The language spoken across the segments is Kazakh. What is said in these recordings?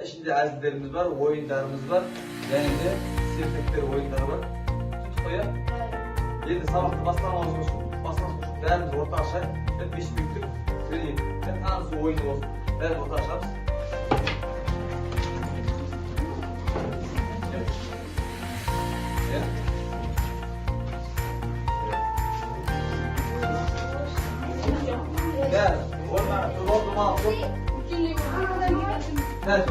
İçinde azizlerimiz var, oyunlarımız var. Yani de sirketler oyunları var. Tut koya. Yedi sabahta baslamamız olsun. Baslamamız olsun. Değerimiz orta aşağı. Hep beş büyüktür. Vereyim. Hep tanrısı oyunu olsun. Değerimiz orta aşağımız. Evet. Evet. Değer. Onlara tutuldu mu aldım. Evet.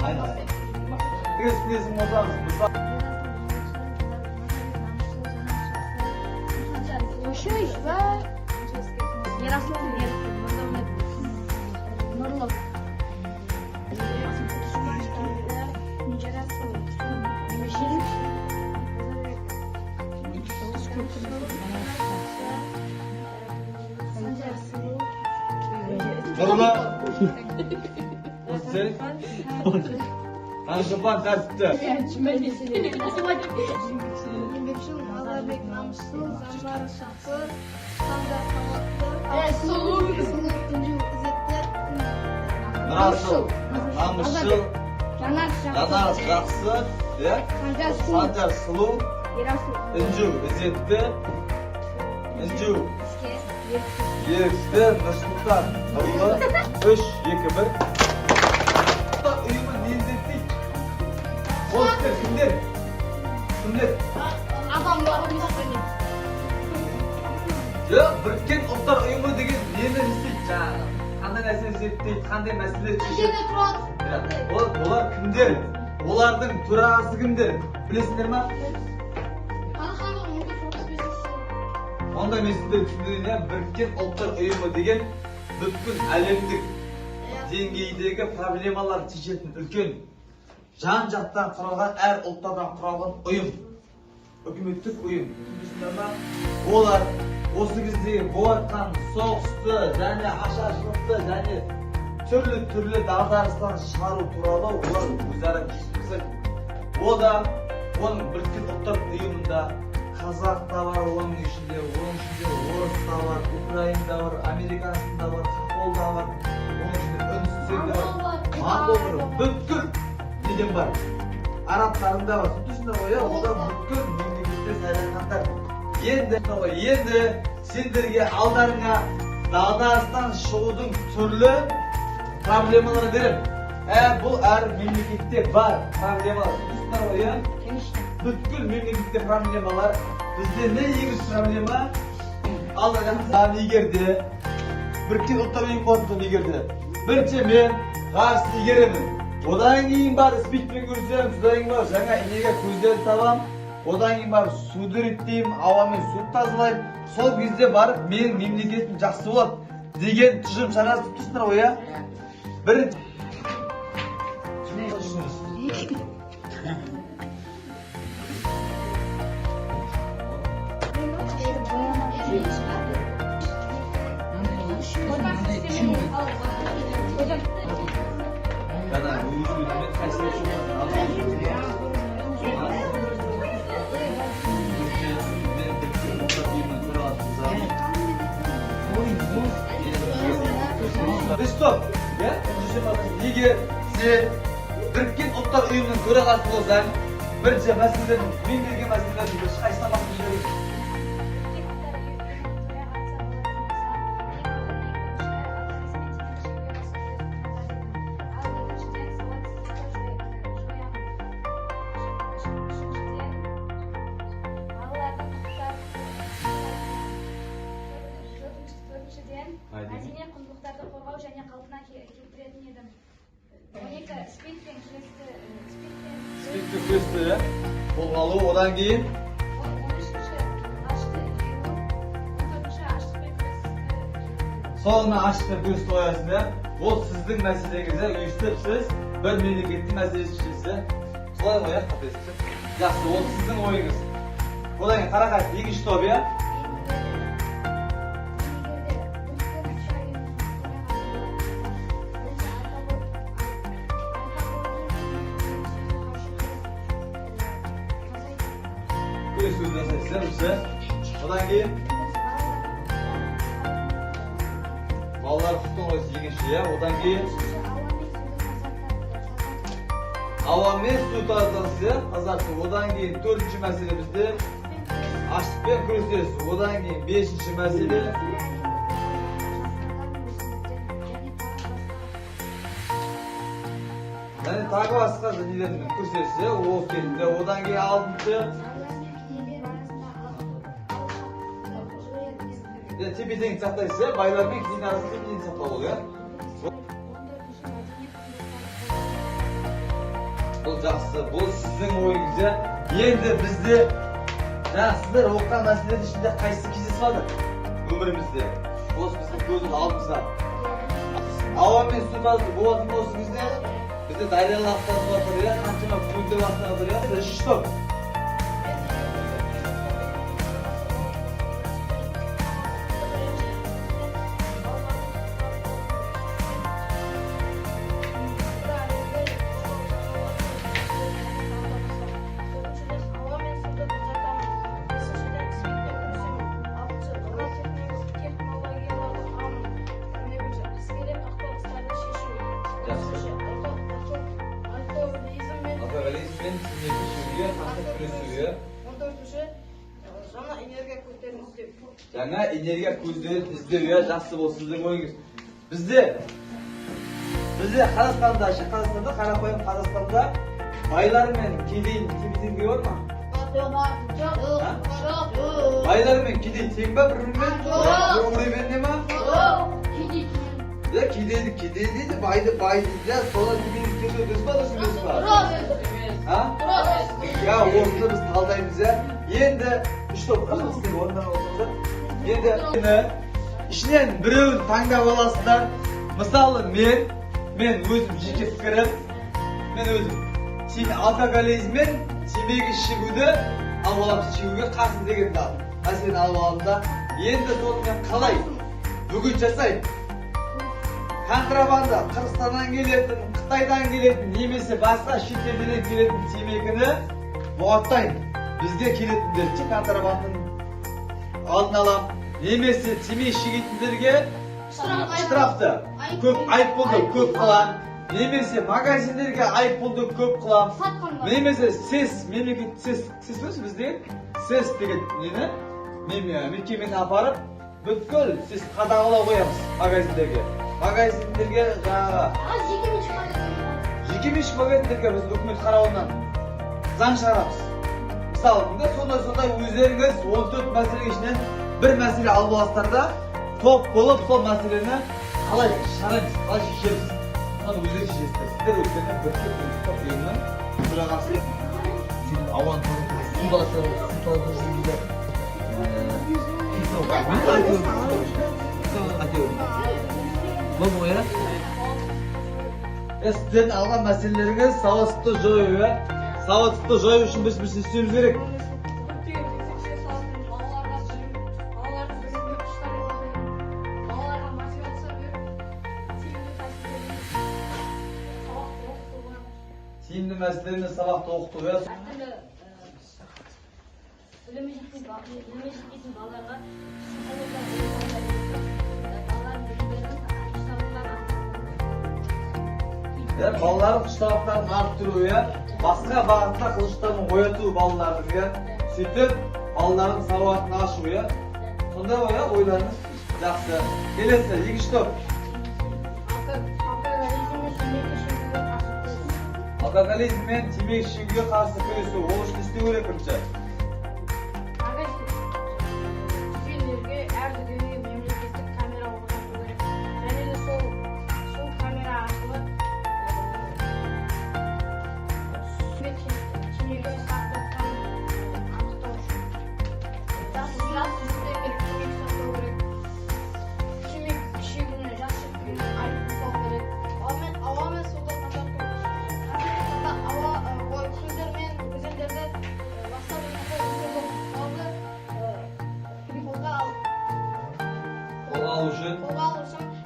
Aynen. Kız bozar mısın? Şu iş var. Yaraslı bir yer. Normal. Valla. Sen? Anşapan tersitte. Nasıl? Namuslu. Yanar жақсы. Sancar sulu. Inju izzetli. Inju. Yerikli. Nursultan. Nurlu. 3, 2, 1. Uyumu nizetlik. Olsun kimdir? Kimdir? Yok, Birikкен ұлттар ұйымы деген нені істейді? Қандай нәрсені зерттейді, қандай мәселе шешеді? Олар кімдер? Олардың төрағасы кімдер? Білесіңдер ма? Онда мен сіздерге түсіндірейін, Біріккен ұлттар ұйымы деген бүткіл әлемдік деңгейдегі проблемаларды шешетін үлкен жан-жақтан құралған, әр ұлттардан құралған ұйым. Үкіметтік ұйым. Олар осы кезде болатқан соғысты және ашаршылықты және түрлі дағдарыстан шығару туралы олар өзара келісіп. Оның Біріккен ұлттар ұйымында қазақ та бар, оның ішінде орыс та бар, украин да бар, американсын да бар, қапол да бар, оның ішінде үндістер де бар, моңғол бар, бүткіл неден бар. Арабтардың да бар. Түсіндіңдер ғой, одан бүткіл мемлекеттер сайланғандар. Енді сендерге алдарыңа дағдарыстан шығудың түрлі проблемалары берем. Бұл әр мемлекетте бар проблемалар. Түсіндіңдер ғой, бүткіл мемлекетте проблемалар. Бізде не егіз проблема? Алдарыңа егерде Біріккен ұлттар ұйымы болатын егерде. Бірінші мен қарсы егеремін. Одан кейін бар спикпен көрсем, содан кейін бар жаңа инеге көздерді табам. Одан кейін барып суды реттеймін, ауамен суды тазалаймын. Сол кезде барып менің мемлекетім жақсы болады деген тұжырым шығарасыз. Түсіндіңдер ғой, иә? Бірінші Стоп! Егер сен Біріккен ұлттар ұйымының төрағасы болсаң, бірінші мәселелердің, мен берген мәселелердің ешқайсына басып жібересің. Мәдени құндылықтарды қорғау және қалпына келтіретін едім. 12 спидпен күресті қолға алу, одан кейін 13-ші ашты егу, 14-ші аштықпен күресті. соңына ашықпен күресті қоясың. Ол сіздің мәселеңізді үйістіп, сіз бір мемлекеттің мәселесі шешесіз. Солай ғой, қателесіз. Жақсы, ол сіздің ойыңыз. Одан кейін қарақат, екінші топ, иә? Күрес өздеріңіз Odan keyin ballar qutdan qo'ysa yeginchi ya. Odan keyin avvalmen suv tozalasi azartı. Odan keyin 4-chi masala bizda açlık bilan kurashish. Odan keyin 5-chi masala yani takip asqarda nelerni ko'rsatsa, u ketdi. Odan keyin 6-chi tepedeki saqlaysa, baylarning keyin arasida tepedeki saqlab olgan. Bu yaxshi, bu sizning o'yingizga. Endi bizni sizlar o'qigan masalalar ichida qaysi kezishmadi umrimizda? O'z bizning ko'zimiz oldimizda. Avvalmen suv bo'lgan o'zingizda bizda dayralardan o'tirib, qancha pulda vaqtdan o'tirib, ish top. Alkoholizm temizliğe, hasta pürüzlüğe. Жаңа энергия көздерін іздеуге жақсы болсын деп ойыңыз. Бізде Қазақстанда, қарапайым Қазақстанда байлар мен кедей теңдігі бар ма? Байлар мен кедей тең ба бір-бірімен? Өмірі ма? Кедейді дейді, байды дейді, соны теңдіктерді өтесі ба, дұрыс емес па? Ya ortada biz taldayımız ya. Endi 3 top qilamiz, o'rnidan o'tirsa. Endi ishdan birovni tanlab olasizlar. Misol men o'zim jeki fikrim, men o'zim seni alkogolizmmen temeki cheguvni avvalab cheguvga qarshi deganda. Masalan avvalda endi to'g'ri qalay bugun jasaydi. Kontrabanda Qirg'izistondan kelетін, Xitoydan kelетін, немесе басқа шет елдерден келетін темекіні бұғаттайын. Бізге келетіндерді контрабанданың алдын алам. Немесе темек шегетіндерге штрафты көп айыппұлды көп қылам. Немесе магазиндерге айыппұлды көп қылам. Немесе сес мемлекет сес бізде сес деген нені мекемені апарып бүткіл сіз қадағалау қоямыз магазиндерге. Магазиндерге жаңағы жеке меншік магазиндерге біз үкімет қарауынан заң шығарамыз. Мысалы, сондай өздеріңіз 14 мәселе ішінен бір мәселе алып аласыздар да, топ болып сол мәселені қалай шығарамыз, қалай шешеміз. Соны өздері шешесіздер. Сіздер өздерінен бірге топ ұйымның төрағасы ауан Bu ya? Sizden algan meseleleriniz savaşta joyu. Savaşta joyu için biz istemiyoruz gerek. Tiyimli meselerini sabahta okudu ya. Балалардың құштарлықтарын арттыру, басқа бағытта қылыштарын ояту балалардың, сөйтіп балалардың сауатын ашу. Сондай ойларыңыз жақсы. Келесі, екінші топ. Алкоголизм мен темекі шегуге қарсы күресу. Ол үшін не істеу керек бірінші?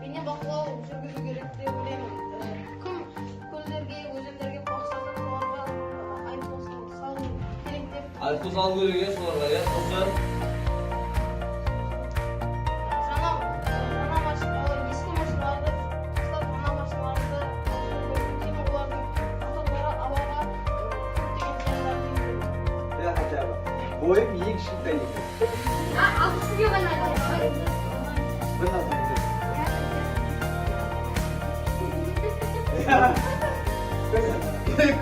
Beni baklava жүргізу керек деп ойлаймын. Кім көлдерге, өзендерге бақсасын оларға айыппұл салу керек деп. Айыппұл салу керек соларға, сосын Boyum eng kichikda ekan. Avstriya bilan aytaman. Bir narsa aytaylik.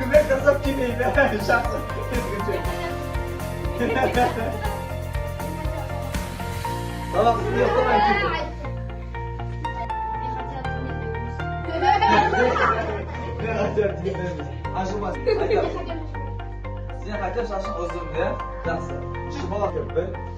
Ko'mak qilsam kelmaydi. Shaxsan. Tamam, siz yo'qolmang. Ne acayip dinlemiz. Aşılmaz. Hadi. Sen kaçak şaşın özümde. Yaxşı. Şıma bakıyorum ben.